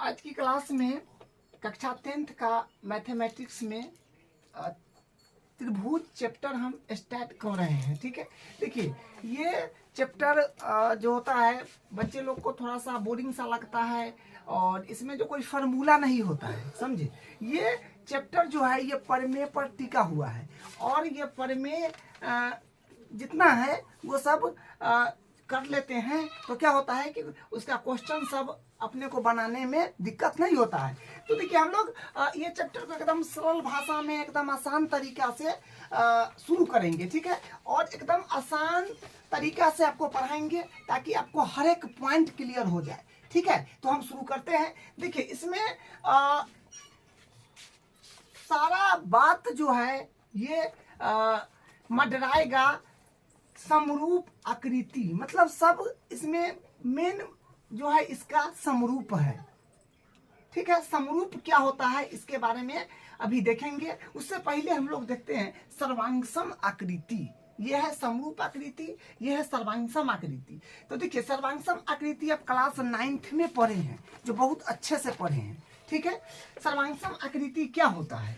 आज की क्लास में कक्षा 10th का मैथमेटिक्स में त्रिभुज चैप्टर हम स्टार्ट कर रहे हैं। ठीक है, देखिए ये चैप्टर जो होता है बच्चे लोग को थोड़ा सा बोरिंग सा लगता है और इसमें जो कोई फार्मूला नहीं होता है, समझे। ये चैप्टर जो है ये प्रमेय पर टिका हुआ है और ये प्रमेय जितना है वो सब कर लेते हैं तो क्या होता है कि उसका क्वेश्चन सब अपने को बनाने में दिक्कत नहीं होता है। तो देखिए हम लोग ये चैप्टर को एकदम सरल भाषा में एकदम आसान तरीका से शुरू करेंगे। ठीक है, और एकदम आसान तरीका से आपको पढ़ाएंगे ताकि आपको हर एक पॉइंट क्लियर हो जाए। ठीक है, तो हम शुरू करते हैं। देखिए इसमें सारा बात जो है ये मडराएगा समरूप आकृति, मतलब सब इसमें मेन जो है इसका समरूप है। ठीक है, समरूप क्या होता है इसके बारे में अभी देखेंगे। उससे पहले हम लोग देखते हैं सर्वांगसम आकृति। यह है समरूप आकृति, यह है सर्वांगसम आकृति। तो देखिए सर्वांगसम आकृति आप क्लास 9th में पढ़े हैं, जो बहुत अच्छे से पढ़े हैं। ठीक है, सर्वांगसम आकृति क्या होता है?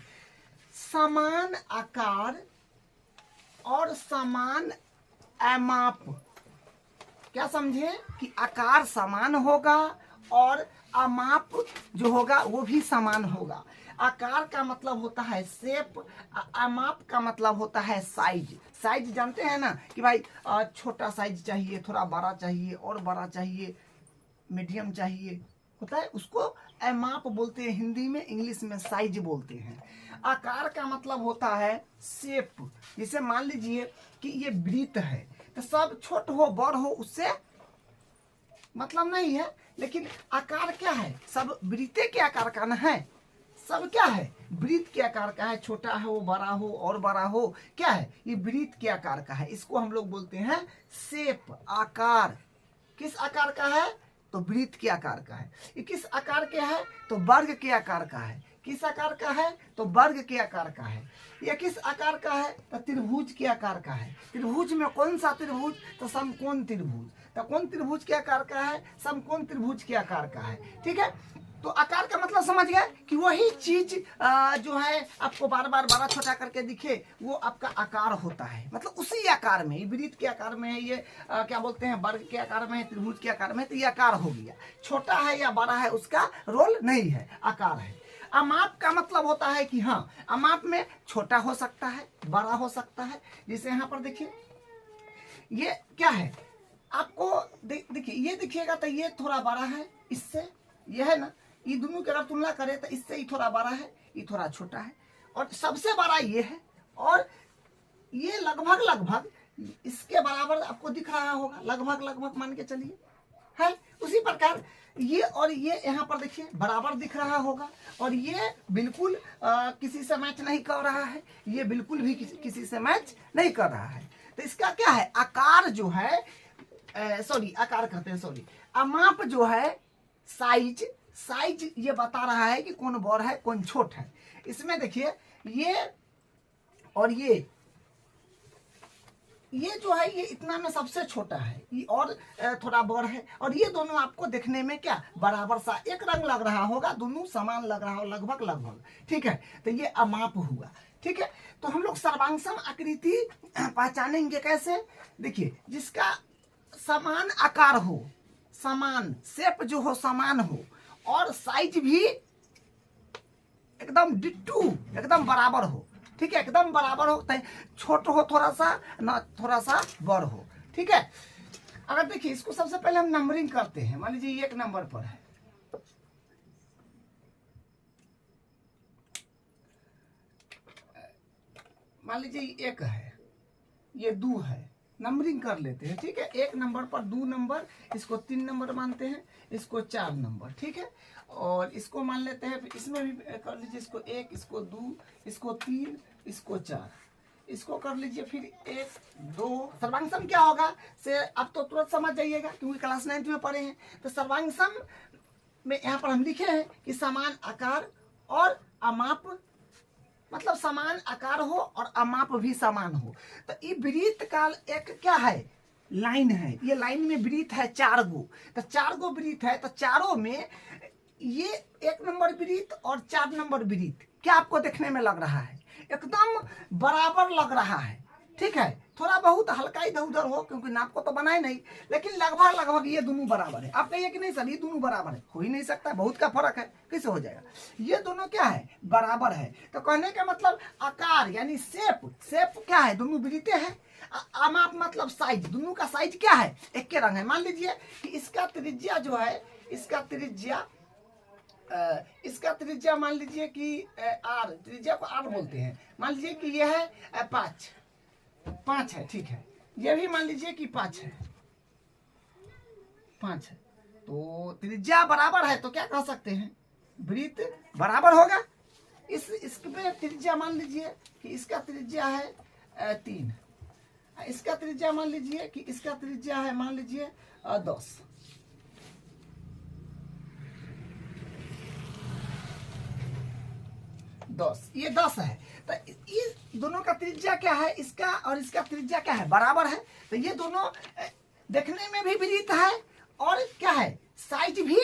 समान आकार और समान अमाप। क्या समझे कि आकार समान होगा और अमाप जो होगा वो भी समान होगा। आकार का मतलब होता है शेप, अमाप का मतलब होता है साइज। साइज जानते हैं ना कि भाई छोटा साइज चाहिए, थोड़ा बड़ा चाहिए, और बड़ा चाहिए, मीडियम चाहिए, होता है उसको अमाप बोलते हैं हिंदी में, इंग्लिश में साइज बोलते हैं। आकार का मतलब होता है शेप। जैसे मान लीजिए कि ये वृत्त है तो सब छोट हो बड़ हो उससे मतलब नहीं है, लेकिन आकार क्या है? सब वृत्ते के आकार का ना है, सब क्या है वृत्त के आकार का है। छोटा हो, बड़ा हो और बड़ा हो, क्या है ये वृत्त के आकार का है। इसको हम लोग बोलते हैं शेप, आकार। किस आकार का है? तो वृत्त के आकार का है। ये किस आकार के है? तो वर्ग के आकार का है। किस आकार का है? तो वर्ग के आकार का है। यह किस आकार का है? तो त्रिभुज के आकार का है। त्रिभुज में कौन सा त्रिभुज? तो समकोण त्रिभुज। तो कौन त्रिभुज के आकार का है? समकोण त्रिभुज के आकार का है। ठीक है, तो आकार का मतलब समझ गए कि वही चीज जो है आपको बार बार बड़ा छोटा करके दिखे, वो आपका आकार होता है। मतलब उसी आकार में, वृत्त के आकार में है, ये क्या बोलते हैं वर्ग के आकार में है, त्रिभुज के आकार में है, तो ये आकार हो गया। छोटा है या बड़ा है उसका रोल नहीं है, आकार है। अमाप का मतलब होता है कि हाँ, अमाप में छोटा हो सकता है, बड़ा हो सकता है। जैसे यहाँ पर देखिए ये क्या है, आपको देखिए ये दिखिएगा तो ये थोड़ा बड़ा है इससे, ये है ना, ये दोनों की अगर तुलना करें तो इससे ये थोड़ा बड़ा है, ये थोड़ा छोटा है, और सबसे बड़ा ये है, और ये लगभग इसके बराबर आपको दिख रहा होगा, लगभग मान के चलिए है। उसी प्रकार ये और ये यहाँ पर देखिए बराबर दिख रहा होगा, और ये बिल्कुल किसी से मैच नहीं कर रहा है, ये बिल्कुल भी किसी से मैच नहीं कर रहा है। तो इसका क्या है? आकार जो है आकार कहते हैं, अमाप जो है साइज। साइज ये बता रहा है कि कौन बड़ है कौन छोट है। इसमें देखिए ये और ये जो है ये इतना में सबसे छोटा है, ये और थोड़ा बड़ है, और ये दोनों आपको देखने में क्या बराबर सा एक रंग लग रहा होगा, दोनों समान लग रहा हो लगभग। ठीक है, तो ये अमाप हुआ। ठीक है, तो हम लोग सर्वांगसम आकृति पहचानेंगे कैसे? देखिए जिसका समान आकार हो, समान शेप जो हो, समान हो, और साइज भी एकदम डिट्टू, एकदम बराबर हो। ठीक है, एकदम बराबर हो, छोट हो थोड़ा सा ना, थोड़ा सा बड़ हो। ठीक है, अगर देखिए इसको सबसे पहले हम नंबरिंग करते हैं। मान लीजिए ये 1 नंबर पर है, मान लीजिए 1 है, ये 2 है, नंबरिंग कर लेते हैं। ठीक है, 1 नंबर पर 2 नंबर, इसको 3 नंबर मानते हैं, इसको 4 नंबर। ठीक है, और इसको मान लेते हैं, इसमें भी कर लीजिए, इसको 1, इसको 2, इसको 3, इसको 4, इसको कर लीजिए फिर 1 2। सर्वांगसम क्या होगा से अब तो तुरंत समझ जाइएगा क्योंकि क्लास 9th में पढ़े हैं। तो सर्वांगसम में यहाँ पर हम लिखे हैं कि समान आकार और अमाप, मतलब समान आकार हो और अमाप भी समान हो। तो ये वृत्त का एक क्या है? लाइन है। ये लाइन में वृत्त है 4 गो, तो 4 गो वृत्त है, तो चारों में ये 1 नंबर वृत्त और 4 नंबर वृत्त क्या आपको देखने में लग रहा है? एकदम बराबर लग रहा है, ठीक है। थोड़ा बहुत हल्का इधर उधर हो क्योंकि नाप को तो बनाए नहीं, लेकिन लगभग लगभग ये दोनों बराबर है। आप कहिए कि नहीं सर ये दोनों बराबर है, हो ही नहीं सकता, बहुत का फर्क है, कैसे हो जाएगा? ये दोनों क्या है? बराबर है। तो कहने का मतलब आकार यानी शेप, शेप क्या है? दोनों वृत्तें हैं। माप मतलब साइज, दोनों का साइज क्या है? एक के रंग है। मान लीजिए कि इसका त्रिज्या जो है, इसका त्रिज्या मान लीजिए कि आर, त्रिज्या को आर बोलते हैं। मान लीजिए कि यह है 5 है, ठीक है। ये भी मान लीजिए कि 5 है, 5 है। तो त्रिज्या बराबर है तो क्या कह सकते हैं? वृत्त बराबर होगा। इसमें त्रिज्या मान लीजिए कि इसका त्रिज्या है 3, इसका त्रिज्या मान लीजिए कि इसका त्रिज्या है मान लीजिए 10। ये 10 है। तो ये दोनों का त्रिज्या क्या है? इसका और इसका त्रिज्या क्या है? बराबर है। तो ये दोनों देखने में भी वृत्त है और क्या है? साइज भी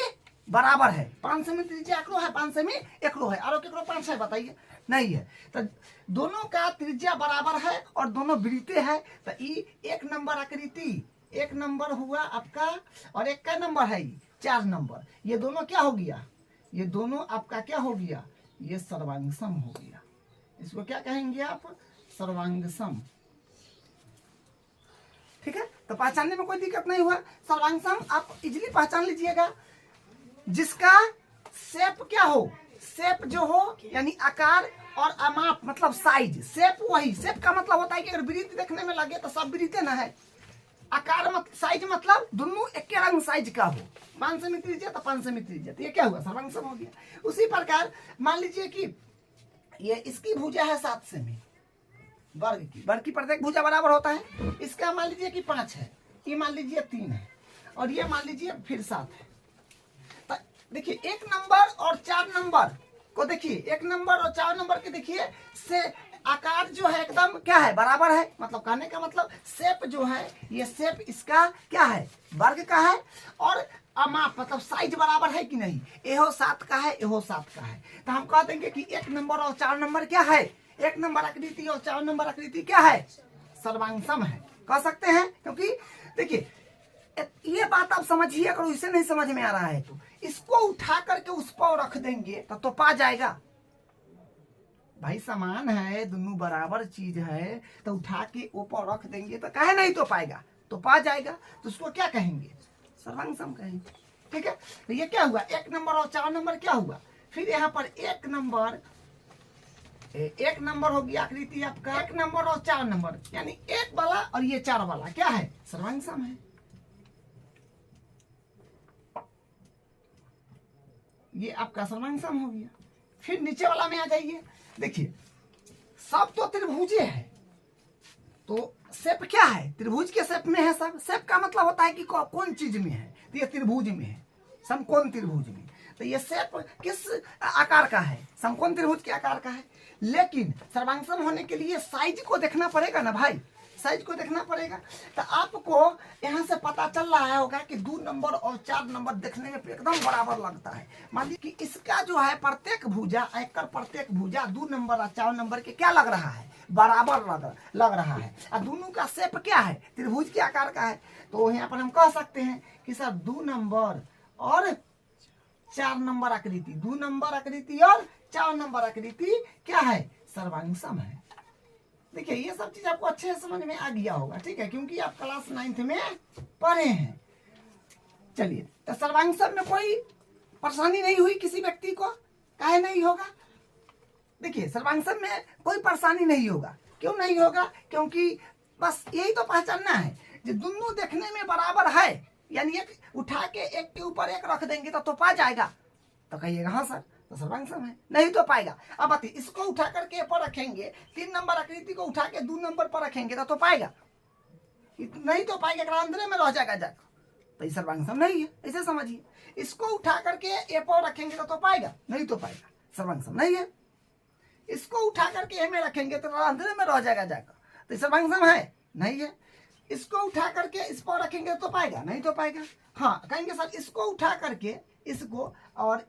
बराबर है। 5 सेमी त्रिज्या एकरो है, 5 सेमी एकरो है, और केकरो 5 है बताइए? नहीं है। तो दोनों का त्रिज्या बराबर है और दोनों वृत्तें है। तो ये 1 नंबर आकृति, 1 नंबर हुआ आपका, और एक का नंबर है 4 नंबर। ये दोनों क्या हो गया? ये दोनों आपका क्या हो गया? ये सर्वांग सम हो गया। इसको क्या कहेंगे आप? सर्वांग सम, ठीक है। तो पहचानने में कोई दिक्कत नहीं हुआ। सर्वांग सम आप इजीली पहचान लीजिएगा। जिसका शेप क्या हो? शेप जो हो यानी आकार, और माप मतलब साइज। शेप वही, शेप का मतलब होता है कि अगर वृत्त देखने में लगे तो सब वृत्त ना है। आकार मत, साइज मतलब दोनों एक रंग साइज का हो। 5 सेमी त्रिज्या तो 5 सेमी त्रिज्या, तो ये क्या हुआ? सर्वांग सम हो गया। उसी प्रकार मान लीजिए कि ये इसकी भुजा है 7 सेमी, वर्ग की प्रत्येक भुजा बराबर होता है। इसका मान लीजिए कि 5 है, ये मान लीजिए 3 है, और ये मान लीजिए फिर 7 है। तो देखिए 1 नंबर और 4 नंबर को देखिए, 1 नंबर और 4 नंबर के देखिए से आकार जो है एकदम क्या है? बराबर है। मतलब कहने का मतलब शेप जो है, ये शेप इसका क्या है? वर्ग का है। और माप मतलब साइज बराबर है कि नहीं? एहो 7 का है, एहो 7 का है। तो हम कह देंगे कि 1 नंबर और 4 नंबर क्या है? 1 नंबर आकृति और 4 नंबर आकृति क्या है? सर्वांग सम है, कह सकते हैं। क्योंकि देखिए ये बात आप समझिए, अगर इसे नहीं समझ में आ रहा है तो इसको उठा करके उस पर रख देंगे तो पा जाएगा। भाई समान है, दोनों बराबर चीज है, तो उठा के ऊपर रख देंगे तो काहे नहीं तो पाएगा? तो पा जाएगा। तो उसको क्या कहेंगे? सर्वांग सम कहेंगे, ठीक है। तो ये क्या हुआ? 1 नंबर और 4 नंबर क्या हुआ? फिर यहाँ पर 1 नंबर हो गया आकृति आपका, 1 नंबर और 4 नंबर यानी 1 वाला और ये 4 वाला क्या है? सर्वांग सम है। ये आपका सर्वांग सम हो गया। फिर नीचे वाला में आ जाइए। देखिए सब तो त्रिभुजे है, तो शेप क्या है? त्रिभुज के शेप में है सब। शेप का मतलब होता है कि कौन चीज में है? तो ये त्रिभुज में है, समकोण त्रिभुज में। तो ये शेप किस आकार का है? समकोण त्रिभुज के आकार का है। लेकिन सर्वांग सम होने के लिए साइज को देखना पड़ेगा ना भाई, साइज को देखना पड़ेगा। तो आपको यहाँ से पता चल रहा होगा कि 2 नंबर और 4 नंबर देखने में एकदम बराबर लगता है। मान लीजिए कि इसका जो है प्रत्येक भुजा, प्रत्येक भुजा 2 नंबर और 4 नंबर के क्या लग रहा है? बराबर लग रहा है। और दोनों का शेप क्या है? त्रिभुज के आकार का है। तो यहाँ पर हम कह सकते हैं कि सर 2 नंबर और 4 नंबर आकृति, 2 नंबर आकृति और 4 नंबर आकृति क्या है? सर्वांग सम है। देखिए ये सब चीज आपको अच्छे से समझ में आ गया होगा, ठीक है, क्योंकि आप क्लास 9th में पढ़े हैं। चलिए, तो सर्वांग सम में कोई परेशानी नहीं हुई किसी व्यक्ति को? काहे नहीं होगा? देखिए सर्वांग सम में कोई परेशानी नहीं होगा। क्यों नहीं होगा? क्योंकि बस यही तो पहचानना है जो दोनों देखने में बराबर है, यानी एक उठा के एक के ऊपर एक रख देंगे तो पा जाएगा। तो कहिएगा हाँ सर, तो सर्वांग सम है। नहीं तो पाएगा। अब बताइए, इसको उठा करके पर रखेंगे, 3 नंबर आकृति को उठा के 2 नंबर पर रखेंगे तो पाएगा? नहीं तो पाएगा, अंदर में रह जाएगा जाकर, तो ये सर्वांग सम नहीं है। ऐसे समझिए, इसको उठा करके ए पर रखेंगे तो पाएगा? नहीं तो पाएगा, सर्वांग सम नहीं है। इसको उठा करके ए में रखेंगे तो अंदर में रह जाएगा जाकर, तो सर्वांग सम है? नहीं है। इसको उठा करके इस पर रखेंगे तो पाएगा? नहीं तो पाएगा। हाँ कहेंगे सर इसको उठा करके इसको और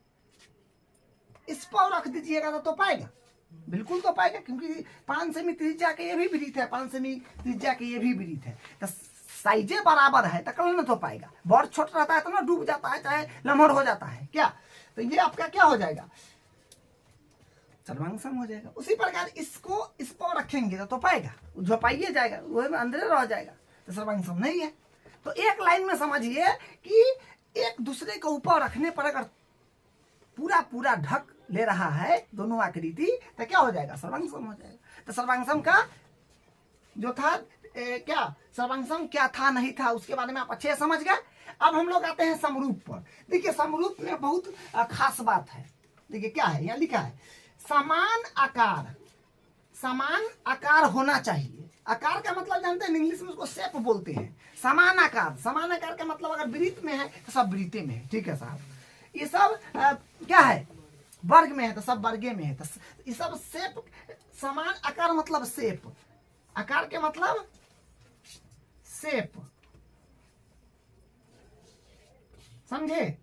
इस पर रख दीजिएगा तो पाएगा, बिल्कुल तो पाएगा, क्योंकि 5 सेमी त्रिज्या के ये भी वृत्त है, 5 सेमी त्रिज्या के ये भी वृत्त है, तो साइजे बराबर है तो कल न तो पाएगा। बड़ छोट रहता है तो ना डूब जाता है, चाहे लम्हर हो जाता है क्या, तो ये आपका क्या हो जाएगा, सर्वांग सम हो जाएगा। उसी प्रकार इसको इस पर रखेंगे तो पाएगा, जो पाइए जाएगा वो अंदर रह जाएगा, तो सर्वांग सम नहीं है। तो एक लाइन में समझिए कि एक दूसरे के ऊपर रखने पर अगर पूरा पूरा ढक ले रहा है दोनों आकृति तो क्या हो जाएगा, सर्वांग सम हो जाएगा। तो सर्वांग सम का जो था क्या, सर्वांग सम क्या था नहीं था उसके बारे में आप अच्छे समझ गए। अब हम लोग आते हैं समरूप पर। देखिए समरूप में बहुत खास बात है। देखिए क्या है, यहाँ लिखा है समान आकार होना चाहिए। आकार का मतलब जानते हैं, इंग्लिश में उसको शेप बोलते हैं। समान आकार का मतलब अगर वृत्त में है तो सब वृत्ते में है, ठीक है साहब। ये सब क्या है, वर्ग में है तो सब वर्गे में है, तो ये सब शेप, समान आकार मतलब शेप, आकार के मतलब शेप, समझे,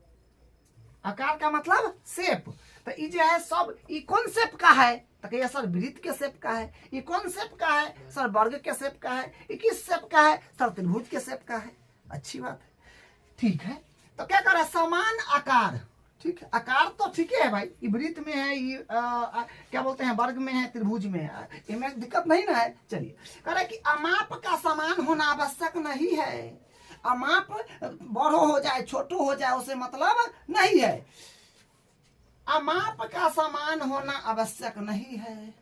आकार का मतलब शेप। तो ये जो है सब, ये कौन शेप का है, तो ये सर वृत्त के शेप का है। ये कौन शेप का है, सर वर्ग के शेप का है। ये किस शेप का है, सर त्रिभुज के शेप का है। अच्छी बात है, ठीक है। तो क्या कर रहा है, समान आकार, ठीक है, आकार तो ठीक है भाई, ये वृत्त में है, ये क्या बोलते हैं वर्ग में है, त्रिभुज में है, इसमें दिक्कत नहीं ना है। चलिए कह रहा है कि अमाप का समान होना आवश्यक नहीं है। अमाप बड़ो हो जाए छोटो हो जाए उसे मतलब नहीं है। अमाप का समान होना आवश्यक नहीं है।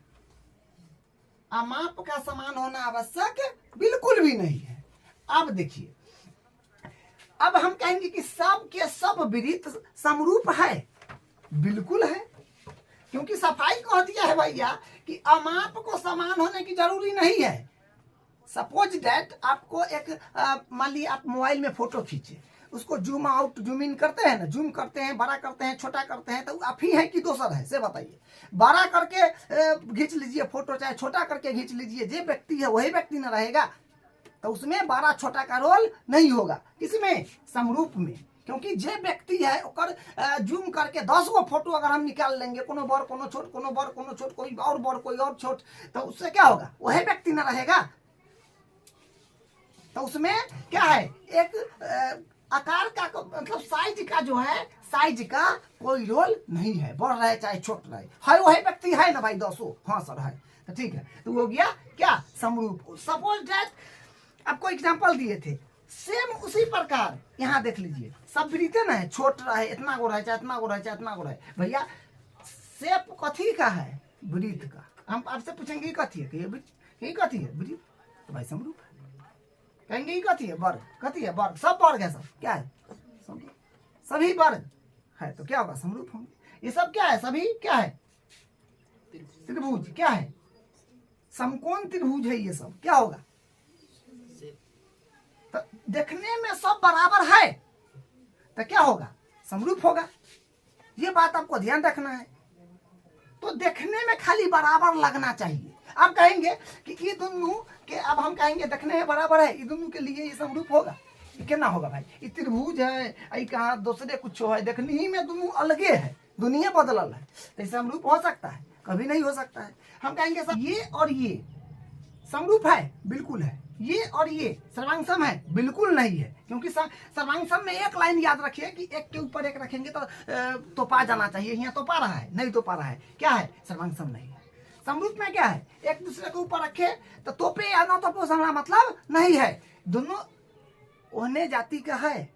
अमाप का समान होना आवश्यक बिल्कुल भी नहीं है। अब देखिए, अब हम कहेंगे कि सब के सब वृत्त समरूप है, बिल्कुल है, क्योंकि सफाई कह दिया है भैया कि अमाप को समान होने की जरूरी नहीं है। सपोज दैट आपको एक मान लीजिए आप मोबाइल में फोटो खींचे, उसको जूम आउट जूम इन करते हैं ना, जूम करते हैं, बड़ा करते हैं, छोटा करते हैं, तो आप ही है कि दोसर है से बताइए। बड़ा करके खींच लीजिए फोटो, चाहे छोटा करके खींच लीजिए, जो व्यक्ति है वही व्यक्ति न रहेगा, तो उसमें बड़ा छोटा का रोल नहीं होगा। किसमें, समरूप में, क्योंकि जे व्यक्ति है ओकर जूम करके 10 गो फोटो अगर हम निकाल लेंगे, कोनो बड़ कोनो छोट, कोनो बड़ कोनो छोट, कोई और बड़ कोई और छोट, तो उससे क्या होगा, वही व्यक्ति न रहेगा। तो उसमें क्या है, एक आकार का मतलब साइज का जो है, साइज का कोई रोल नहीं है, बड़ रहे चाहे छोट रहे, है वही व्यक्ति है ना भाई, 200, हाँ सर है, तो ठीक है, तो हो गया क्या, समरूप। सपोज दैट आपको एग्जांपल दिए थे, सेम उसी प्रकार यहाँ देख लीजिए, सब वृत्त ना है, छोट रहे, इतना गो रहे चाहे इतना गो रहे चाहे इतना गो रहे, भैया शेप कथी का है, वृत्त का। हम आपसे पूछेंगे कथी है, ये कथी है, वृत्त, तो भाई समरूप है। कहेंगे ये कथी है, वर्ग, कथी है, वर्ग, सब वर्ग है, सब क्या है, सभी वर्ग है, तो क्या होगा, समरूप होंगे। ये सब क्या है, सभी क्या है, त्रिभुज, क्या है, समकोण त्रिभुज है, ये सब क्या होगा, तो देखने में सब बराबर है तो क्या होगा, समरूप होगा। ये बात आपको ध्यान रखना है। तो देखने में खाली बराबर लगना चाहिए। अब कहेंगे कि ये दोनों के, अब हम कहेंगे देखने में बराबर है, ये दोनों के लिए ये समरूप होगा, ये क्या होगा भाई, ये त्रिभुज है, ये कहाँ दूसरे कुछ है, देखने ही में दोनों अलगे है, दुनिया बदलल है, तो ये समरूप हो सकता है, कभी नहीं हो सकता है। हम कहेंगे सब ये और ये समरूप है, बिल्कुल है, ये और ये सर्वांग सम है, बिल्कुल नहीं है, क्योंकि सर्वांग सम में एक लाइन याद रखिए कि एक के ऊपर एक रखेंगे तो पा जाना चाहिए, यहाँ तो पा रहा है, नहीं तो पा रहा है, क्या है, सर्वांग सम नहीं है। समरूप में क्या है, एक दूसरे के ऊपर रखे तो तोपे या ना तोपे समझना मतलब नहीं है, दोनों ओहने जाति का है,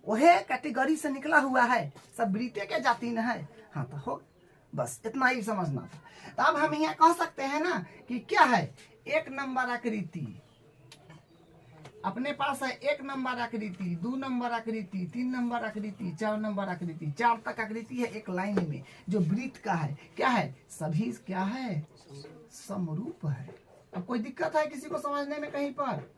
वह कैटेगरी से निकला हुआ है, सब वृत्ते के जाति न है, हाँ तो हो, बस इतना ही समझना था। तो अब हम यहाँ कह सकते हैं ना कि क्या है, एक नंबर आकृति अपने पास है, एक नंबर आकृति, 2 नंबर आकृति, 3 नंबर आकृति, 4 नंबर आकृति, 4 तक आकृति है एक लाइन में, जो वृत्त का है, क्या है, सभी क्या है, समरूप है। अब कोई दिक्कत है किसी को समझने में कहीं पर,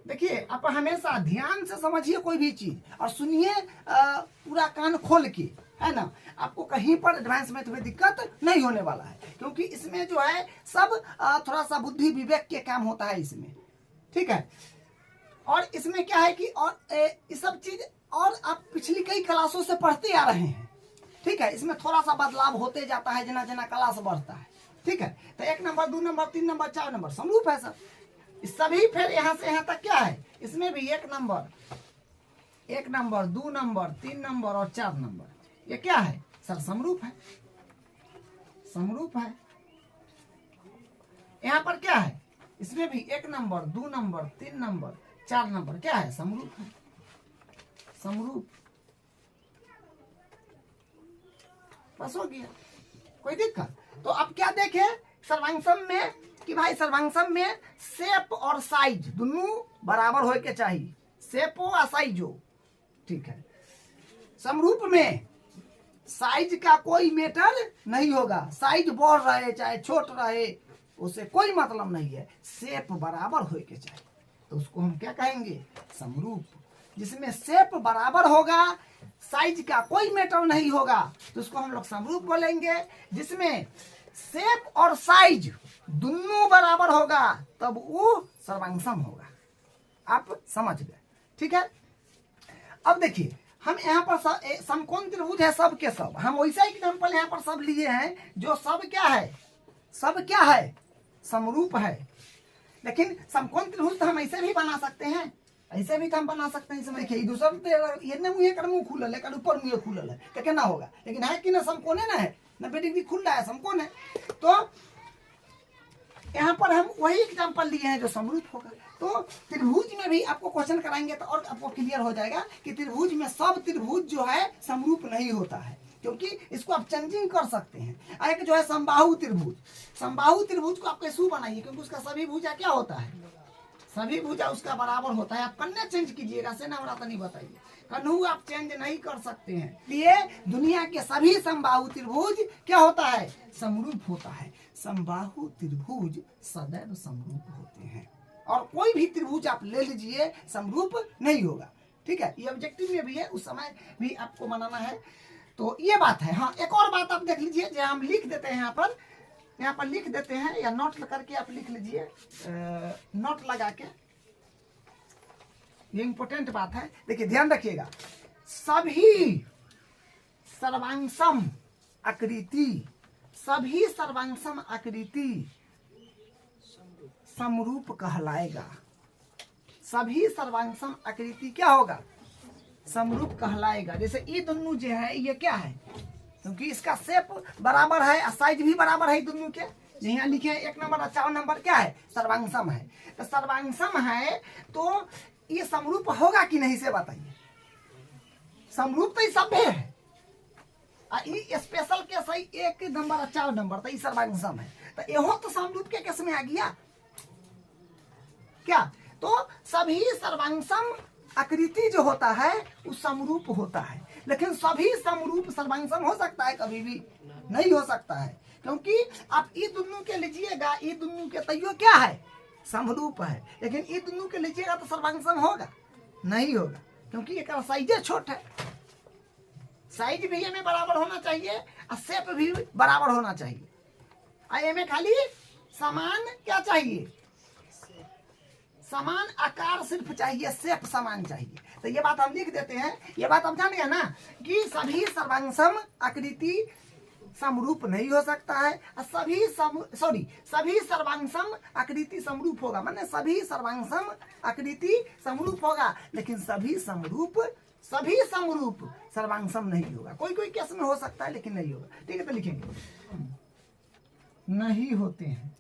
देखिए आप हमेशा ध्यान से समझिए कोई भी चीज और सुनिए पूरा कान खोल के, है ना, आपको कहीं पर एडवांस मैथ में दिक्कत नहीं होने वाला है, क्योंकि इसमें जो है सब थोड़ा सा बुद्धि विवेक के काम होता है इसमें, ठीक है। और इसमें क्या है कि और ये सब चीज और आप पिछली कई क्लासों से पढ़ते आ रहे हैं, ठीक है, इसमें थोड़ा सा बदलाव होते जाता है जना जना क्लास बढ़ता है। ठीक है, तो 1 नंबर 2 नंबर 3 नंबर 4 नंबर समरूप है सर। इस सभी फिर यहाँ से यहाँ तक क्या है, इसमें भी 1 नंबर 2 नंबर 3 नंबर और 4 नंबर, ये क्या है सर, समरूप है, समरूप है। यहाँ पर क्या है, इसमें भी 1 नंबर 2 नंबर 3 नंबर 4 नंबर क्या है, समरूप है, समरूप। बस हो गया, कोई दिक्कत? तो अब क्या देखे सर्वांगसम में कि भाई सर्वांगसम में शेप और साइज दोनों बराबर होके चाहिए, शेप हो या साइज हो। ठीक है, समरूप में साइज का कोई मैटर नहीं होगा, साइज बढ़ रहे चाहे छोट रहे उससे कोई मतलब नहीं है, शेप बराबर होके चाहिए, तो उसको हम क्या कहेंगे, समरूप। जिसमें शेप बराबर होगा, साइज का कोई मैटर नहीं होगा, तो उसको हम लोग समरूप बोलेंगे। जिसमें शेप और साइज दोनों बराबर होगा तब वो सर्वांगसम होगा। आप समझ गए? ठीक है, अब देखिए हम यहाँ पर समकोण त्रिभुज है सब के सब, हम वैसा एग्जाम्पल यहाँ पर सब लिए हैं जो सब क्या है, सब क्या है, समरूप है। लेकिन समकोण त्रिभुज तो हम ऐसे भी बना सकते हैं, ऐसे भी तो हम बना सकते हैं। इसमें देखिए दूसरा ये ना मुँह कर मुँह खुलल है, कर ऊपर मुँह खुलल है, तो क्या होगा, लेकिन है कि ना समकोण है ना, है 90 डिग्री खुल रहा है, समकोण है। तो यहाँ पर हम वही एग्जाम्पल लिए हैं जो समरूप होगा। तो त्रिभुज में भी आपको क्वेश्चन कराएंगे तो और आपको क्लियर हो जाएगा कि त्रिभुज में सब त्रिभुज जो है समरूप नहीं होता है, क्योंकि इसको आप चेंजिंग कर सकते हैं। एक जो है समबाहु त्रिभुज, समबाहु त्रिभुज को आप कैसे बनाइए, क्योंकि उसका सभी भुजा क्या होता है, सभी भुजा उसका बराबर होता है। आप कन्या चेंज कीजिएगा, सेना बड़ा नहीं बताइए, कन्हू आप चेंज नहीं कर सकते हैं। ये दुनिया के सभी समबाहु त्रिभुज क्या होता है, समरूप होता है। समबाहु त्रिभुज सदैव समरूप होते हैं, और कोई भी त्रिभुज आप ले लीजिए समरूप नहीं होगा। ठीक है, ये ऑब्जेक्टिव में भी है, उस समय भी आपको बनाना है, तो ये बात है। हाँ, एक और बात आप देख लीजिए, जो हम लिख देते हैं यहाँ पर लिख देते हैं, या नोट करके आप लिख लीजिए, नोट लगा के, ये इंपॉर्टेंट बात है। देखिए ध्यान रखिएगा, सभी सर्वांगसम आकृति, सभी सर्वांगसम आकृति समरूप कहलाएगा। सभी सर्वांगसम आकृति क्या होगा, समरूप कहलाएगा। जैसे ये दोनों जो है ये क्या है, क्योंकि इसका शेप बराबर है, साइज भी बराबर है दोनों के, यहाँ लिखे हैं 1 नंबर और 4 नंबर क्या है, सर्वांगसम है। तो सर्वांगसम है तो ये समरूप होगा कि नहीं से बताइए, समरूप तो ये सभ्य है, ये स्पेशल केस है 1 नंबर और 4 नंबर, तो ये सर्वांगसम है, तो यहो तो समरूप के केस में आ गया क्या। तो सभी सर्वांगसम आकृति जो होता है वो समरूप होता है, लेकिन सभी समरूप सर्वांगसम हो सकता है, कभी भी नहीं हो सकता है, क्योंकि आप ये दोनों के लीजिएगा, ये दोनों के तैयो क्या है, समरूप है, लेकिन ये दोनों के लीजिएगा तो सर्वांगसम होगा नहीं होगा, क्योंकि एक साइज छोट है, साइज भी में बराबर होना चाहिए और शेप भी बराबर होना चाहिए, और में खाली समान क्या चाहिए, समान आकार सिर्फ चाहिए, शेप समान चाहिए। तो ये बात हम लिख देते हैं, ये बात हम जान गए ना कि सभी सर्वांगसम आकृति समरूप नहीं हो सकता है, सभी सर्वांगसम आकृति समरूप होगा, माने सभी सर्वांगसम आकृति समरूप होगा, लेकिन सभी समरूप सर्वांगसम नहीं होगा। कोई कोई केस में हो सकता है लेकिन नहीं होगा। ठीक है, तो लिखेंगे नहीं होते हैं।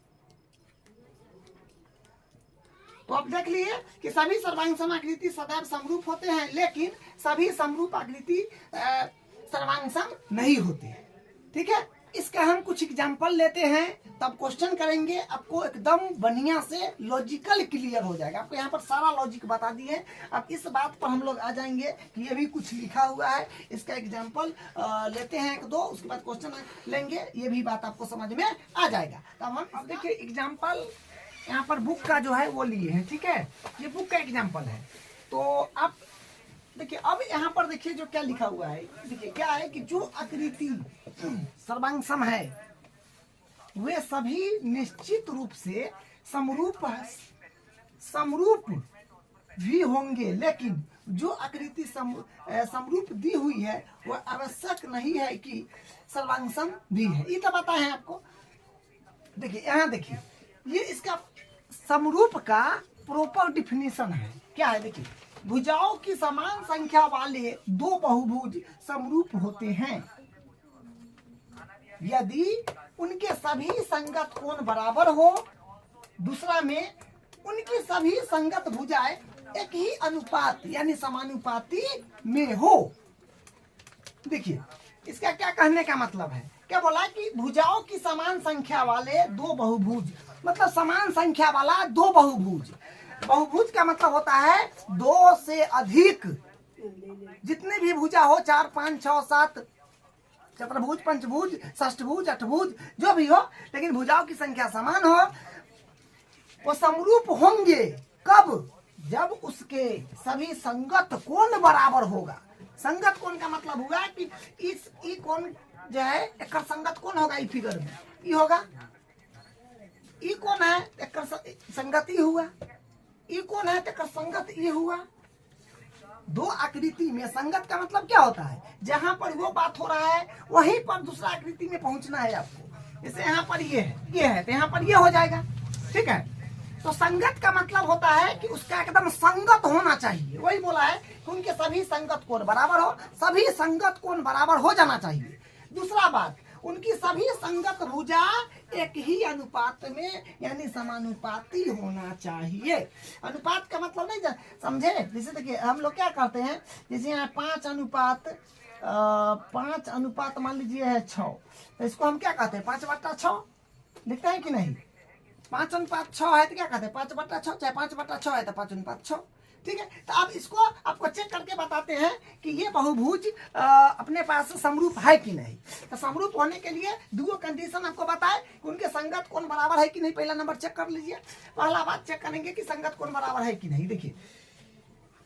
तो आप देख लिए कि सभी सर्वांगसम आकृति सदैव समरूप होते हैं, लेकिन सभी समरूप आकृति सर्वांगसम नहीं होते हैं। ठीक है, इसका हम कुछ एग्जाम्पल लेते हैं, तब क्वेश्चन करेंगे, आपको एकदम बढ़िया से लॉजिकल क्लियर हो जाएगा। आपको यहाँ पर सारा लॉजिक बता दिए। अब इस बात पर हम लोग आ जाएंगे कि ये भी कुछ लिखा हुआ है, इसका एग्जाम्पल लेते हैं 1-2, उसके बाद क्वेश्चन लेंगे, ये भी बात आपको समझ में आ जाएगा। तब हम अब देखिए एग्जाम्पल यहाँ पर बुक का जो है वो लिए हैं। ठीक है, ये बुक का एग्जाम्पल है। तो आप देखिए, अब यहाँ पर देखिए जो क्या लिखा हुआ है, देखिए क्या है कि जो आकृति सर्वांगसम है वे सभी निश्चित रूप से समरूप भी होंगे, लेकिन जो आकृति समरूप दी हुई है वह आवश्यक नहीं है कि सर्वांगसम भी है। ये तो पता है आपको। देखिए यहाँ देखिए, ये इसका समरूप का प्रॉपर डिफिनीशन है। क्या है देखिए, भुजाओं की समान संख्या वाले दो बहुभुज समरूप होते हैं यदि उनके सभी संगत कोण बराबर हो। दूसरा में उनकी सभी संगत भुजाएं एक ही अनुपात यानी समानुपाती में हो। देखिए इसका क्या कहने का मतलब है, क्या बोला कि भुजाओं की समान संख्या वाले दो बहुभुज, मतलब समान संख्या वाला दो बहुभुज। बहुभुज का मतलब होता है दो से अधिक, जितने भी भुजा हो, 4 5 6 7 चतुर्भुज, पंचभुज, षष्ठभुज, अष्टभुज, जो भी हो, लेकिन भुजाओं की संख्या समान हो, वो समरूप होंगे। कब? जब उसके सभी संगत कोण बराबर होगा। संगत कोण का मतलब हुआ कि इस ई कोण जो है एक संगत कोण होगा, ई फिगर में ई होगा, ई कोण है एक संगत ई हुआ, ई कोण है एक संगत ई हुआ। दो आकृति में संगत का मतलब क्या होता है, जहां पर वो बात हो रहा है वहीं पर दूसरा आकृति में पहुंचना है आपको। जैसे यहाँ पर ये है तो यहाँ पर ये हो जाएगा, ठीक है। तो संगत का मतलब होता है कि उसका एकदम संगत होना चाहिए। वही बोला है कि उनके सभी संगत कोण बराबर हो, सभी संगत कोण बराबर हो जाना चाहिए। दूसरा बात, उनकी सभी संगत भुजा एक ही अनुपात में यानी समानुपाती होना चाहिए। अनुपात का मतलब नहीं समझे। जैसे देखिए हम लोग क्या करते हैं, जैसे यहाँ 5 अनुपात मान लीजिए है 6, तो इसको हम क्या कहते हैं 5/6 लिखते हैं कि नहीं। 5/6 है तो क्या कहते हैं 5/6, चाहे 5/6 है तो 5/6, ठीक है। तो अब इसको आपको चेक करके बताते हैं कि ये बहुभुज अपने पास समरूप है कि नहीं। तो समरूप होने के लिए दो कंडीशन आपको बताए कि उनके संगत कोण बराबर है कि नहीं। पहला नंबर चेक कर लीजिए। पहला बात चेक करेंगे कि संगत कोण बराबर है कि नहीं। देखिए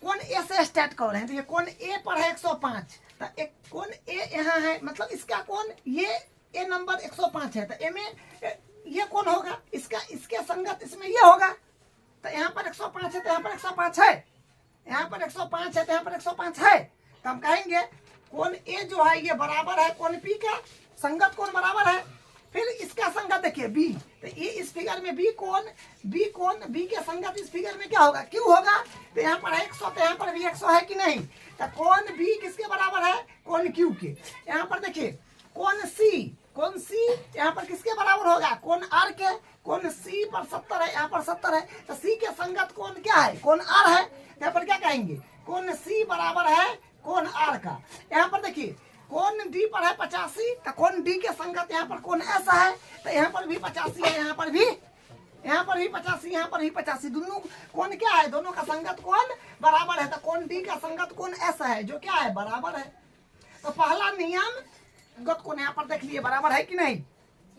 कोण ए से स्टार्ट कर रहे हैं। देखिए कोण ए पर है 105, तो एक कोण ए यहाँ है, मतलब इसका कोण ये ए नंबर 105 है, तो ए में ये कौन होगा, इसका इसके संगत इसमें ये होगा। तो यहाँ पर 105 है तो यहाँ पर 105 है, यहाँ पर 105 है तो यहाँ पर 105 है। तो हम कहेंगे कौन ए जो है ये बराबर है कौन पी का, संगत कौन बराबर है। फिर इसका संगत देखिए बी, तो ये इस फिगर में बी बी के संगत इस फिगर में क्या होगा, क्यू होगा। तो यहाँ पर 100 तो यहाँ पर भी 100 है कि नहीं। तो कौन बी किसके बराबर है, कौन क्यू के। यहाँ पर देखिए कौन सी यहाँ पर किसके बराबर होगा, कौन आर के। कौन सी पर 70 है, यहाँ पर 70 है, तो सी के संगत कौन क्या है, कौन आर है। यहाँ पर क्या कहेंगे, कौन सी बराबर है कौन आर का। यहाँ पर देखिए कौन डी पर है 85, तो कौन डी के संगत यहाँ पर कौन ऐसा है, तो यहाँ पर भी 85 है, यहाँ पर भी 85, यहाँ पर भी 85। दोनों कौन क्या है, दोनों का संगत कौन बराबर है। तो कौन डी का संगत कौन ऐसा है जो क्या है, बराबर है। तो पहला नियम गत कोण यहाँ पर देख लिए बराबर है कि नहीं,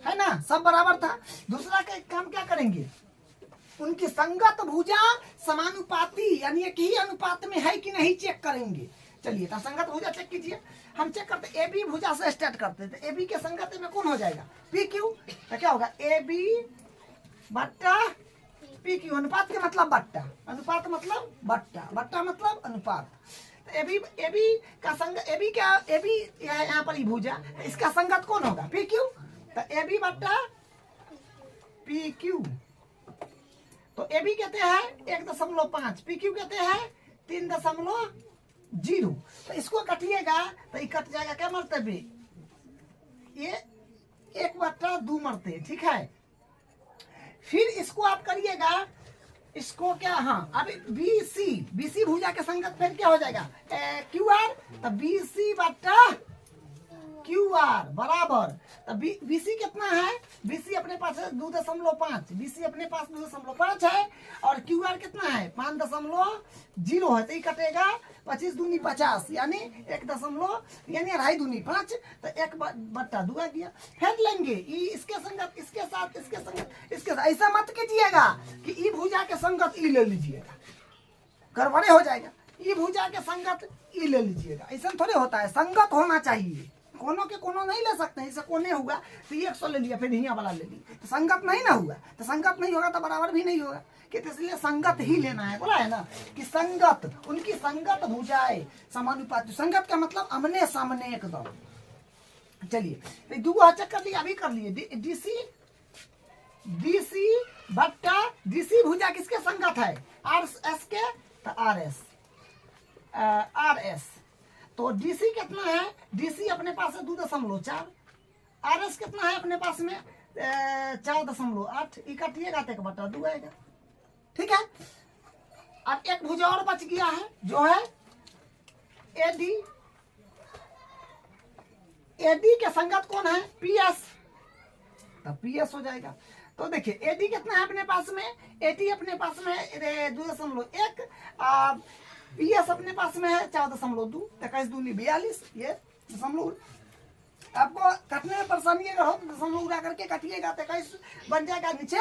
है ना, सब बराबर था। दूसरा का काम क्या करेंगे, उनकी संगत भुजा समानुपाती यानी एक ही अनुपात में है कि नहीं चेक करेंगे। चलिए तो संगत भुजा चेक कीजिए। हम चेक करते ए बी भुजा से स्टार्ट करते हैं। तो ए बी के संगत में कौन हो जाएगा, पी क्यू। तो क्या होगा, ए बी बट्टा पी क्यू। अनुपात के मतलब बट्टा, अनुपात मतलब बट्टा, बट्टा मतलब अनुपात। ए बी का संग ए बी क्या, ए बी यहाँ पर ही भुजा, इसका संगत कौन होगा, पी क्यू। तो ए बी बट्टा पी क्यू। तो ए बी कहते हैं 1.5, पी क्यू कहते हैं 3.0। तो इसको कटिएगा तो ये कट जाएगा क्या मरतबे, ये 1/2 मरते, ठीक है। फिर इसको आप करिएगा, इसको क्या, हाँ अब बीसी भुजा के संगत फिर क्या हो जाएगा, क्यू आर। तो बीसी बट्टा क्यू आर बराबर। तो बीसी कितना है, बीसी अपने पास है 2.5, बीसी अपने पास 2.5 है, और क्यू आर कितना है 5.0 है। तो ये कटेगा 25 दूनी 50 यानी 1 यानी 2.5 दूनी 5, तो 1/2 आ गया। फिर लेंगे इसके संगत इसके साथ, इसके संगत इसके साथ। ऐसा मत कीजिएगा कि ई भुजा के संगत ई ले लीजिएगा, गड़बड़े हो जाएगा। ई भुजा के संगत ई ले लीजिएगा, ऐसा थोड़े होता है, संगत होना चाहिए। कोनों के कोनों नहीं ले सकते हैं, जैसे कोने हुआ तो ये 100 ले लिया, फिर यहाँ वाला ले लिया, तो संगत नहीं ना हुआ, तो संगत नहीं होगा तो बराबर भी नहीं होगा, कि इसलिए संगत ही लेना है। बोला है ना कि संगत, उनकी संगत भुजाएं समानुपाती। संगत का मतलब आमने सामने एकदम। चलिए तो दो चेक कर लिया, अभी कर लिए। डीसी बट्टा डीसी भुजा किसके संगत है? आर एस के, तो आर एस। तो डीसी कितना है? डीसी अपने पास है 2.4, आर एस कितना है अपने पास में 4.8, इकट्ठिएगा तो 1/2 आएगा। ठीक है, अब एक भुजा और बच गया है जो है एडी। एडी के संगत कौन है? पीएस, तो पीएस हो जाएगा। तो देखिए एडी कितना है अपने पास में? एडी अपने पास में 2.1, पीएस अपने पास में है 4.2, 21 दूनी 42, ये दशमलव। आपको कटने में परेशानी अगर हो तो दशमलव उड़ा करके काटिएगा तो 21 बन जाएगा, नीचे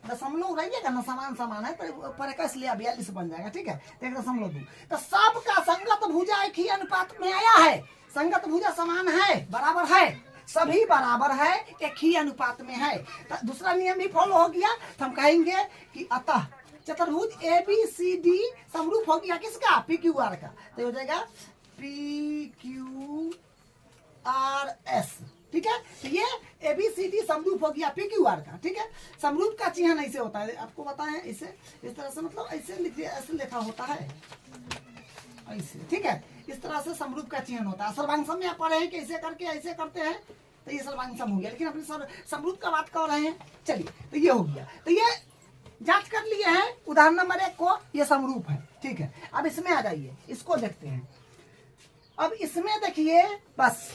दशमलव रहिएगा ना, समान है तो पर 21 लिया 42 बन जाएगा। ठीक है, 1.2। तो सबका संगत भुजा एक ही अनुपात में आया है, संगत भुजा समान है, बराबर है, सभी बराबर है, एक ही अनुपात में है। तो दूसरा नियम भी फॉलो हो गया, तो हम कहेंगे कि अतः चतुर्भुज ए बी सी डी समरूप हो गया किसका? पी क्यू आर का, तो हो जाएगा पी क्यू आर एस। ठीक है, तो ये ए बी सी डी समरूप हो गया पी क्यू आर का। ठीक है, समरूप का चिन्ह ऐसे होता है, आपको बताएं, इसे इस तरह से, मतलब ऐसे लिखिए, ऐसे लिखा होता है ऐसे। ठीक है, इस तरह से समरूप का चिन्ह होता है। सर्वांगसम में आप पढ़े हैं कि ऐसे करके ऐसे करते हैं, तो ये सर्वांगसम हो गया, लेकिन अपने समरूप का बात कर रहे हैं। चलिए, तो ये हो गया, तो ये जांच कर लिए हैं उदाहरण नंबर 1 को, ये समरूप है। ठीक है, अब इसमें आ जाइए, इसको देखते हैं। अब इसमें देखिए, बस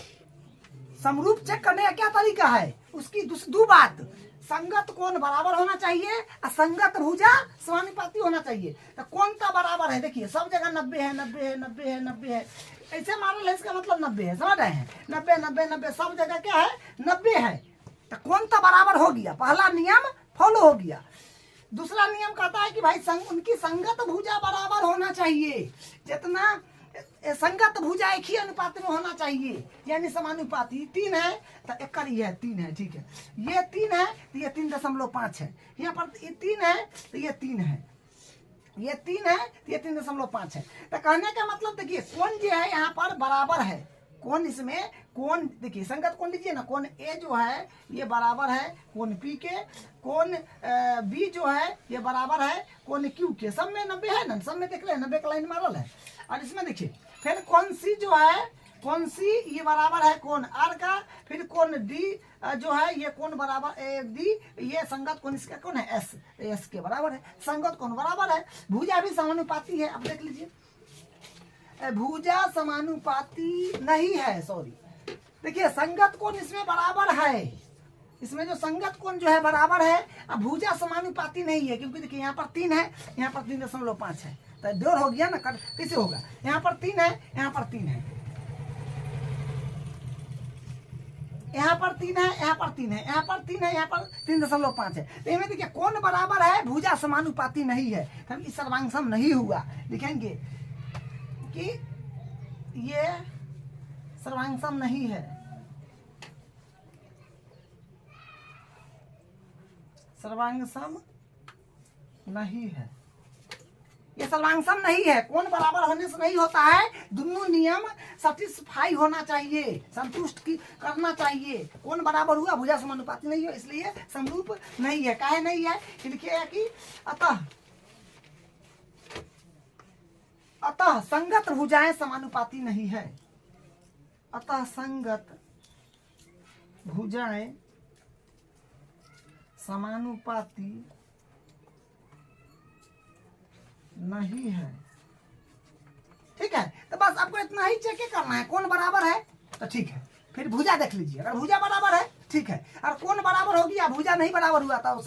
समरूप चेक करने का क्या तरीका है, उसकी दो बात, संगत कोण बराबर होना चाहिए और संगत भुजा समानुपाती होना चाहिए। तो कौन सा बराबर है? देखिए सब जगह 90 है, 90 है, 90 है, 90 है, ऐसे मानो है, इसका मतलब 90 है, समझ रहे हैं? 90 90 90 सब जगह क्या है? 90 है। तो कौन सा बराबर हो गया? पहला नियम फॉलो हो गया। दूसरा नियम कहता है कि भाई उनकी संगत भुजा बराबर होना चाहिए, जितना संगत भुजा एक ही अनुपात में होना चाहिए, यानी समानुपाती। 3 है तो एक ही है, 3 है। ठीक है, ये 3 है तो ये 3.5 है, यहाँ पर ये 3 है तो ये 3 है, ये 3 है तो ये 3.5 है। तो कहने का मतलब देखिए कौन जो है यहाँ पर बराबर है, कौन इसमें कौन, देखिए संगत कौन लीजिए ना, कौन ए जो है ये बराबर है कौन पी के, कौन बी जो है ये बराबर है कौन क्यू के। सब में 90 है ना, सब में देख रहे हैं 90 का लाइन मारल है। और इसमें देखिए फिर कौन सी जो है, कौन सी ये बराबर है कौन आर का, फिर कौन डी जो है ये कौन बराबर ए डी, ये संगत कौन इसका कौन है? एस, एस के बराबर है। संगत कौन बराबर है, भुजा भी समानुपाती है। अब देख लीजिए भुजा समानुपाती नहीं है, सॉरी, देखिए संगत कोण इसमें बराबर है, इसमें जो संगत कोण जो है बराबर है, अब भुजा समानुपाती नहीं है, क्योंकि देखिए यहाँ पर 3 है, यहाँ पर 3.5 है, तो जोड़ हो गया ना, कैसे होगा? यहाँ पर 3 है, यहाँ पर 3 है, यहाँ पर 3 है, यहाँ पर 3 है, यहाँ पर 3 है, यहाँ पर 3.5 है। तो इसमें देखिए कौन बराबर है? भुजा समानुपाती नहीं है, क्योंकि सर्वांगसम नहीं हुआ। लिखेंगे कि ये सर्वांगसम नहीं है, सर्वांगसम नहीं है, ये सर्वांगसम नहीं है। कौन बराबर होने से नहीं होता है, दोनों नियम सेटिस्फाई होना चाहिए, संतुष्ट की करना चाहिए। कौन बराबर हुआ? भुजा समानुपाती नहीं हो, इसलिए समरूप नहीं है। काहे नहीं है? लिखिएगा कि अतः संगत भुजाएं समानुपाती नहीं है, अतः संगत भुजाएं समानुपाती नहीं है। ठीक है, तो बस आपको इतना ही चेक करना है, कौन बराबर है तो ठीक है। फिर भुजा देख लीजिए, अगर भुजा बराबर है ठीक है, और कौन बराबर हो गया, भुजा नहीं बराबर हुआ तो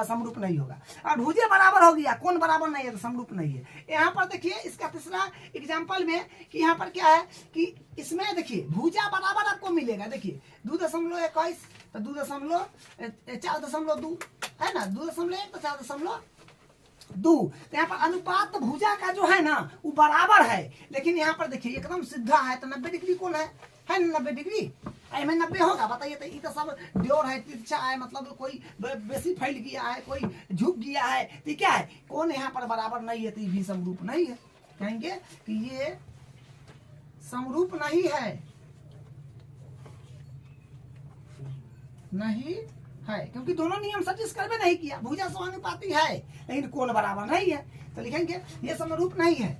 समरूप नहीं होगा। और भुजा बराबर हो गया, कौन बराबर नहीं है तो समरूप नहीं है। यहाँ पर देखिए इसका तीसरा एग्जाम्पल में कि यहाँ पर क्या है कि इसमें देखिए भुजा बराबर आपको मिलेगा। देखिए 2.21 तो 4.2 है ना, 2.1 तो 4.2। तो यहाँ पर अनुपात भुजा का जो है ना वो बराबर है, लेकिन यहाँ पर देखिए एकदम सीधा है, तो 90 डिग्री कौन है? है ना 90 डिग्री, में 90 होगा, बताइए। तो ये तो सब ड्योर है, तिरछा है, मतलब कोई बेसी फैल गया है, कोई झुक गया है, तो क्या है, कौन यहाँ पर बराबर नहीं है, तो ये भी समरूप नहीं है। कहेंगे कि ये समरूप नहीं है, नहीं है, क्योंकि दोनों नियम सटिस्फाई में नहीं किया। भुजा समानुपाती है लेकिन कोण बराबर नहीं है, तो लिखेंगे ये समरूप नहीं है,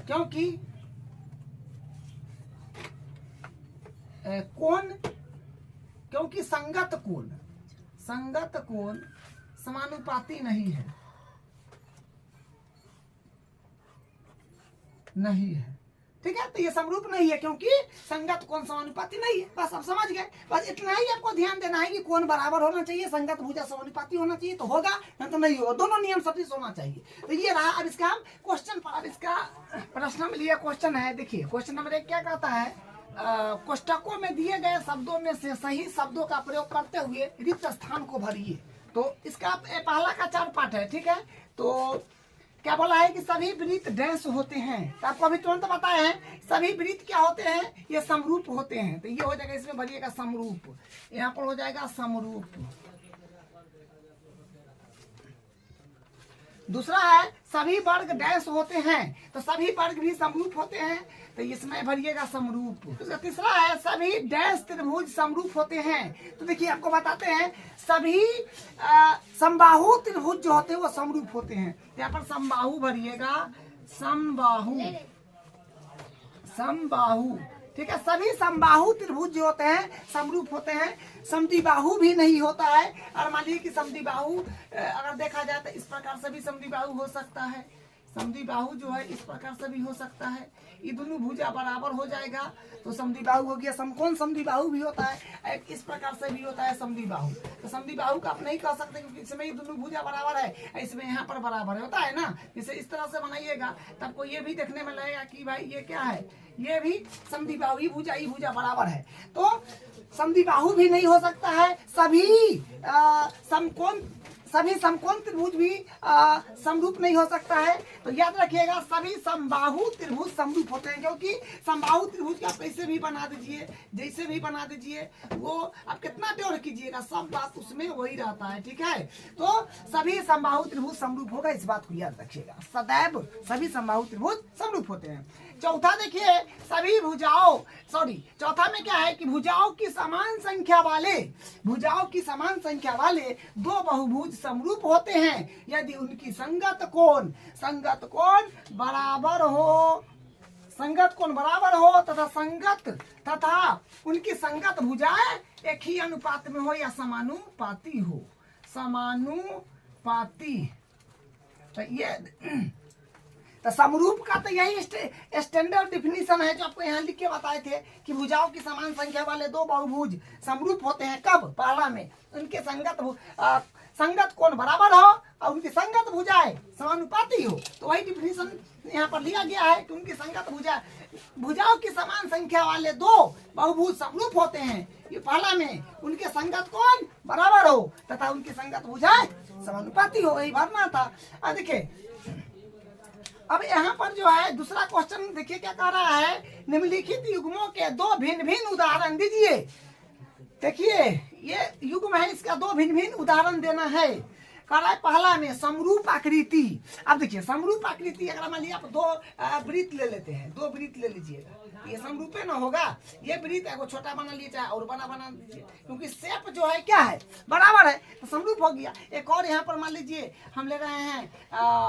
क्योंकि कोण, क्योंकि संगत कोण समानुपाती नहीं है, नहीं है। ठीक है, तो ये समरूप नहीं है क्योंकि संगत कोण समानुपाती नहीं है। बस अब समझ गए, बस इतना ही आपको ध्यान देना है कि कोण बराबर होना चाहिए, संगत भुजा समानुपाती होना चाहिए, तो होगा, नहीं तो नहीं होगा, दोनों नियम सटिश होना चाहिए। तो ये रहा। अब इसका हम क्वेश्चन पर, अब इसका प्रश्न में लिया क्वेश्चन है, देखिए क्वेश्चन नंबर 1 क्या कहता है, कोष्टकों में दिए गए शब्दों में से सही शब्दों का प्रयोग करते हुए रिक्त स्थान को भरिए। तो इसका पहला का 4 पार्ट है, ठीक है। तो क्या बोला है कि सभी वृत्त डैश होते हैं, तो आपको अभी तुरंत बताए हैं सभी वृत्त क्या होते हैं, ये समरूप होते हैं। तो ये हो जाएगा, इसमें भरिएगा समरूप, यहाँ पर हो जाएगा समरूप। दूसरा है सभी वर्ग डैश होते हैं, तो सभी वर्ग भी समरूप होते हैं, तो इसमें भरिएगा समरूप। उसका तीसरा है सभी डैश त्रिभुज समरूप होते हैं, तो देखिए आपको बताते हैं सभी समबाहु त्रिभुज जो होते हैं वो समरूप होते हैं। यहाँ पर समबाहु भरिएगा, समबाहु, समबाहु, ठीक है। सभी समबाहु त्रिभुज जो होते हैं समरूप होते हैं। समद्विबाहु भी नहीं होता है, और मान लीजिए कि समद्विबाहु अगर देखा जाए तो इस प्रकार से भी समद्विबाहु हो सकता है, समद्विबाहु जो है इस प्रकार से भी हो सकता है, ये दोनों भुजा बराबर हो जाएगा तो समद्विबाहु हो गया। समकोण समद्विबाहु भी होता है, इस प्रकार से भी होता है समद्विबाहु। तो समद्विबाहु का आप नहीं कह सकते क्योंकि इसमें ये दोनों भुजा बराबर है, इसमें यहाँ पर बराबर होता है ना। इसे इस तरह से बनाइएगा तब को ये भी देखने में लगेगा कि भाई ये क्या है, ये भी समद्विबाहु, ये भुजा बराबर है। तो समद्विबाहु भी नहीं हो सकता है, सभी समकोण त्रिभुज भी समरूप नहीं हो सकता है। तो याद रखिएगा सभी समबाहु त्रिभुज समरूप होते हैं, क्योंकि समबाहु त्रिभुज का कैसे भी बना दीजिए, जैसे भी बना दीजिए, वो आप कितना ड्योर कीजिएगा सब बात उसमें वही रहता है, ठीक है। तो सभी समबाहु त्रिभुज समरूप होगा, इस बात को याद रखिएगा, सदैव सभी समबाहु त्रिभुज समरूप होते हैं। चौथा देखिए सभी भुजाओं, चौथा में क्या है कि भुजाओं की समान संख्या वाले दो बहुभुज समरूप होते हैं यदि उनकी संगत कोण बराबर हो तथा उनकी संगत भुजाएं एक ही अनुपात में हो या समानुपाती हो। तो ये तो समरूप का तो यही स्टैंडर्ड डिफिनीशन है जो आपको यहाँ लिख के बताए थे कि भुजाओं की समान संख्या वाले दो बहुभुज समरूप होते हैं। कब? पहला में उनके संगत कोण बराबर हो और उनकी संगत भुजाएं समानुपाती हो। तो वही डिफिनीशन यहाँ पर लिया गया है कि उनकी संगत भुजाओं की समान संख्या वाले दो बहुभुज समरूप होते हैं। ये पहला में उनके संगत कोण बराबर हो तथा उनकी संगत भुजाएं समानुपाती हो, वही भरना था। अब देखिए अब यहाँ पर जो है दूसरा क्वेश्चन देखिए क्या कह रहा है, निम्नलिखित युग्मों के दो भिन्न भिन्न उदाहरण दीजिए। देखिए ये युग्म है, इसका दो भिन्न भिन्न उदाहरण देना है। कह रहा है पहला में समरूप आकृति। अब देखिए समरूप आकृति अगर मान लिया आप दो वृत्त ले लेते हैं, दो वृत्त ले लीजिएगा, ये समरूपे ना होगा। ये वृत्त है वो छोटा बना लीजिए चाहे और बना दीजिए, क्योंकि शेप जो है क्या है बराबर है तो समरूप हो गया। एक और यहाँ पर मान लीजिए हम ले रहे हैं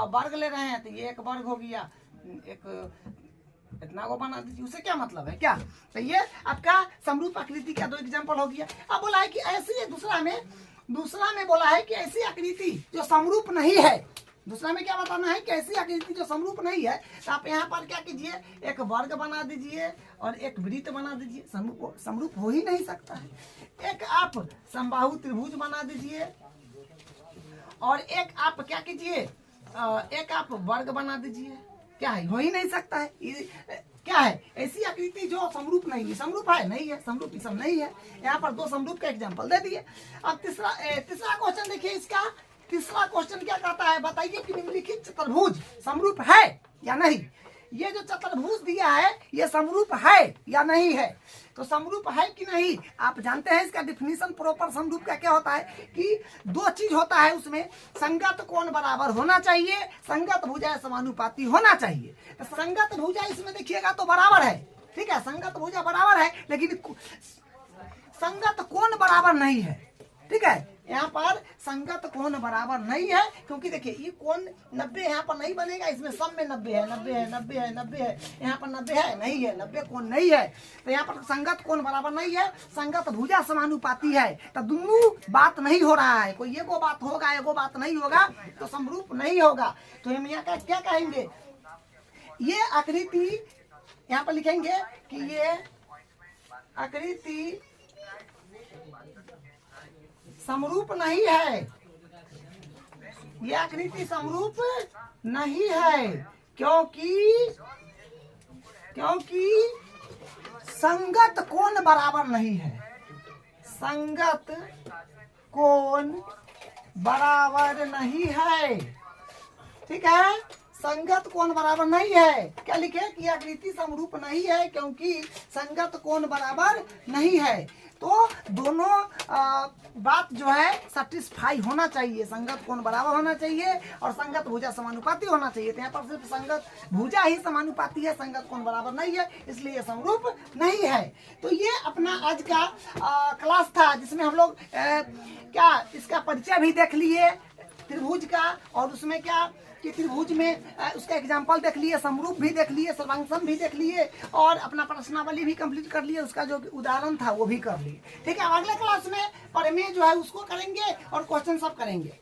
वर्ग ले रहे हैं, तो ये एक वर्ग हो गया, एक इतना को बना दीजिए, उससे क्या मतलब है क्या। तो ये आपका समरूप आकृति का दो एग्जाम्पल हो गया। अब बोला है कि ऐसी दूसरा में बोला है कि ऐसी आकृति जो समरूप नहीं है। दूसरा में क्या बताना है कि ऐसी आकृति जो समरूप नहीं है, तो आप यहाँ पर क्या कीजिए, एक वर्ग बना दीजिए और एक वृत्त बना दीजिए। समरूप हो ही नहीं सकता है। एक आप समबाहु त्रिभुज बना दीजिए और एक आप क्या कीजिए, एक आप वर्ग बना दीजिए। क्या है, हो ही नहीं सकता है। क्या है ऐसी आकृति जो समरूप नहीं है। समरूप है नहीं है, समरूप सब नहीं है। यहाँ पर दो समरूप का एग्जाम्पल दे दिए। अब तीसरा क्वेश्चन देखिए, इसका तीसरा क्वेश्चन क्या कहता है, बताइए कि निम्नलिखित चतुर्भुज समरूप है या नहीं। ये जो चतुर्भुज दिया है ये समरूप है या नहीं है। तो समरूप है कि नहीं, आप जानते हैं इसका डिफिनीशन प्रॉपर समरूप का क्या होता है कि दो चीज होता है उसमें, संगत कोण बराबर होना चाहिए, संगत भुजा समानुपाती होना चाहिए। तो संगत भुजा इसमें देखिएगा तो बराबर है, ठीक है, संगत भुजा बराबर है, लेकिन संगत कोण बराबर नहीं है, ठीक है। यहाँ पर संगत कोण बराबर नहीं है, क्योंकि देखिए ये कोण 90 यहाँ पर नहीं बनेगा, इसमें सब में 90 है, 90 है, 90 है, 90 है, यहाँ पर 90 है नहीं है, 90 कोण नहीं है। तो यहाँ पर संगत कोण बराबर नहीं है, संगत भुजा समानुपाती है। तो दोनों बात नहीं हो रहा है, कोई एगो बात होगा एगो बात नहीं होगा, तो समरूप नहीं होगा। तो हम यहाँ का क्या कहेंगे, ये आकृति यहाँ पर लिखेंगे कि ये आकृति समरूप नहीं है, ये आकृति समरूप नहीं है, क्योंकि संगत कोण बराबर नहीं है, संगत कोण बराबर नहीं है, ठीक है, संगत कोण बराबर नहीं है। क्या लिखे कि आकृति समरूप नहीं है क्योंकि संगत कोण बराबर नहीं है। तो दोनों बात जो है सेटिस्फाई होना चाहिए, संगत कोण बराबर होना चाहिए और संगत भुजा समानुपाती होना चाहिए। तो यहाँ पर सिर्फ संगत भुजा ही समानुपाती है, संगत कोण बराबर नहीं है, इसलिए समरूप नहीं है। तो ये अपना आज का क्लास था, जिसमें हम लोग क्या इसका परिचय भी देख लिए त्रिभुज का, और उसमें क्या कि त्रिभुज में उसका एग्जाम्पल देख लिए, समरूप भी देख लिए, सर्वांगसम भी देख लिए, और अपना प्रश्नावली भी कंप्लीट कर लिए, उसका जो उदाहरण था वो भी कर लिए। ठीक है, अगले क्लास में प्रमेय जो है उसको करेंगे और क्वेश्चन सब करेंगे।